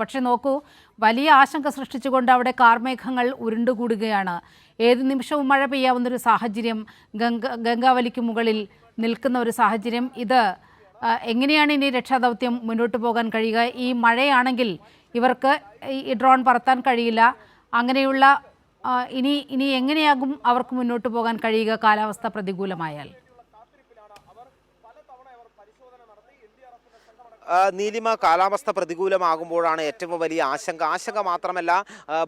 പക്ഷെ നോക്കൂ, വലിയ ആശങ്ക സൃഷ്ടിച്ചുകൊണ്ട് അവിടെ കാർമേഘങ്ങൾ ഉരുണ്ടുകൂടുകയാണ്. ഏത് നിമിഷവും മഴ പെയ്യാവുന്നൊരു സാഹചര്യം, ഗംഗാവലിക്ക് മുകളിൽ നിൽക്കുന്ന ഒരു സാഹചര്യം. ഇത് എങ്ങനെയാണ് ഇനി രക്ഷാദൗത്യം മുന്നോട്ട് പോകാൻ കഴിയുക? ഈ മഴയാണെങ്കിൽ ഇവർക്ക് ഈ ഡ്രോൺ പറത്താൻ കഴിയില്ല. അങ്ങനെയുള്ള ഇനി എങ്ങനെയാകും അവർക്ക് മുന്നോട്ട് പോകാൻ കഴിയുക കാലാവസ്ഥ പ്രതികൂലമായാൽ? നീലിമ, കാലാവസ്ഥ പ്രതികൂലമാകുമ്പോഴാണ് ഏറ്റവും വലിയ ആശങ്ക മാത്രമല്ല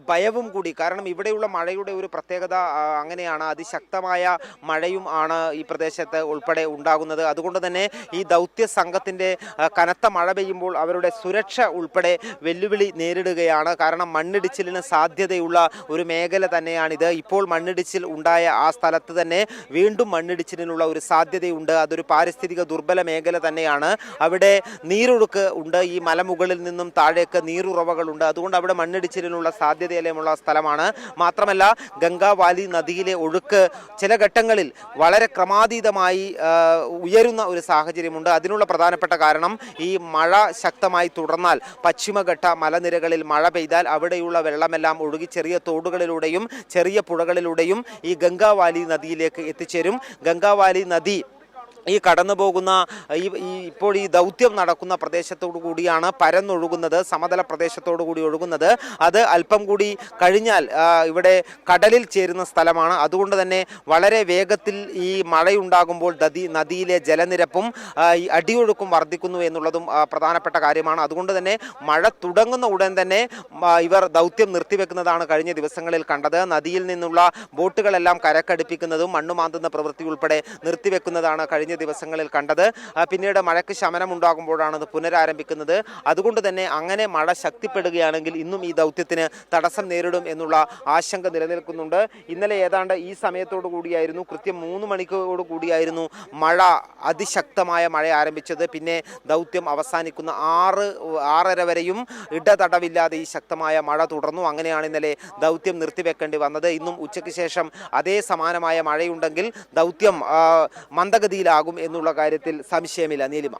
ഭയവും കൂടി. കാരണം ഇവിടെയുള്ള മഴയുടെ ഒരു പ്രത്യേകത അങ്ങനെയാണ്, അതിശക്തമായ മഴയും ആണ് ഈ പ്രദേശത്ത് ഉൾപ്പെടെ ഉണ്ടാകുന്നത്. അതുകൊണ്ട് തന്നെ ഈ ദൗത്യ സംഘത്തിൻ്റെ കനത്ത മഴ പെയ്യുമ്പോൾ അവരുടെ സുരക്ഷ ഉൾപ്പെടെ വെല്ലുവിളി നേരിടുകയാണ്. കാരണം മണ്ണിടിച്ചിലിന് സാധ്യതയുള്ള ഒരു മേഖല തന്നെയാണിത്. ഇപ്പോൾ മണ്ണിടിച്ചിൽ ഉണ്ടായ ആ സ്ഥലത്ത് തന്നെ വീണ്ടും മണ്ണിടിച്ചിലിനുള്ള ഒരു സാധ്യതയുണ്ട്. അതൊരു പാരിസ്ഥിതിക ദുർബല മേഖല തന്നെയാണ്. അവിടെ നീരൊഴുക്ക് ഉണ്ട്, ഈ മലമുകളിൽ നിന്നും താഴേക്ക് നീരുറവകളുണ്ട്. അതുകൊണ്ട് അവിടെ മണ്ണിടിച്ചിലിനുള്ള സാധ്യതയെല്ലാമുള്ള സ്ഥലമാണ്. മാത്രമല്ല ഗംഗാവാലി നദിയിലെ ഒഴുക്ക് ചില ഘട്ടങ്ങളിൽ വളരെ ക്രമാതീതമായി ഉയരുന്ന ഒരു സാഹചര്യമുണ്ട്. അതിനുള്ള പ്രധാനപ്പെട്ട കാരണം ഈ മഴ ശക്തമായി തുടർന്നാൽ പശ്ചിമഘട്ട മലനിരകളിൽ മഴ പെയ്താൽ അവിടെയുള്ള വെള്ളമെല്ലാം ഒഴുകി ചെറിയ തോടുകളിലൂടെയും ചെറിയ പുഴകളിലൂടെയും ഈ ഗംഗാവാലി നദിയിലേക്ക് എത്തിച്ചേരും. ഗംഗാവാലി നദി ഈ കടന്നു പോകുന്ന ഇപ്പോൾ ഈ ദൗത്യം നടക്കുന്ന പ്രദേശത്തോടു കൂടിയാണ് പരന്നൊഴുകുന്നത്, സമതല പ്രദേശത്തോടു കൂടി ഒഴുകുന്നത്. അത് അല്പം കൂടി കഴിഞ്ഞാൽ ഇവിടെ കടലിൽ ചേരുന്ന സ്ഥലമാണ്. അതുകൊണ്ട് തന്നെ വളരെ വേഗത്തിൽ ഈ മഴയുണ്ടാകുമ്പോൾ നദിയിലെ ജലനിരപ്പും ഈ അടിയൊഴുക്കും വർദ്ധിക്കുന്നു എന്നുള്ളതും പ്രധാനപ്പെട്ട കാര്യമാണ്. അതുകൊണ്ട് തന്നെ മഴ തുടങ്ങുന്ന ഉടൻ തന്നെ ഇവർ ദൗത്യം നിർത്തിവെക്കുന്നതാണ് കഴിഞ്ഞ ദിവസങ്ങളിൽ കണ്ടത്. നദിയിൽ നിന്നുള്ള ബോട്ടുകളെല്ലാം കരക്കടുപ്പിക്കുന്നതും മണ്ണുമാന്തുന്ന പ്രവൃത്തി ഉൾപ്പെടെ നിർത്തിവെക്കുന്നതാണ് കഴിഞ്ഞ ദിവസങ്ങളിൽ കണ്ടത്. പിന്നീട് മഴയ്ക്ക് ശമനമുണ്ടാകുമ്പോഴാണ് അത് പുനരാരംഭിക്കുന്നത്. അതുകൊണ്ട് തന്നെ അങ്ങനെ മഴ ശക്തിപ്പെടുകയാണെങ്കിൽ ഇന്നും ഈ ദൗത്യത്തിന് തടസ്സം നേരിടും എന്നുള്ള ആശങ്ക നിലനിൽക്കുന്നുണ്ട്. ഇന്നലെ ഏതാണ്ട് ഈ സമയത്തോടു കൂടിയായിരുന്നു, കൃത്യം 3 മണിക്കോട് കൂടിയായിരുന്നു മഴ, അതിശക്തമായ മഴ ആരംഭിച്ചത്. പിന്നെ ദൗത്യം അവസാനിക്കുന്ന 6:30 വരെയും ഇടതടവില്ലാതെ ഈ ശക്തമായ മഴ തുടർന്നു. അങ്ങനെയാണ് ഇന്നലെ ദൗത്യം നിർത്തിവെക്കേണ്ടി വന്നത്. ഇന്നും ഉച്ചയ്ക്ക് ശേഷം അതേ സമാനമായ മഴയുണ്ടെങ്കിൽ ദൗത്യം മന്ദഗതിയിലാകും എന്നുള്ള കാര്യത്തിൽ സംശയമില്ല. നീലിമ.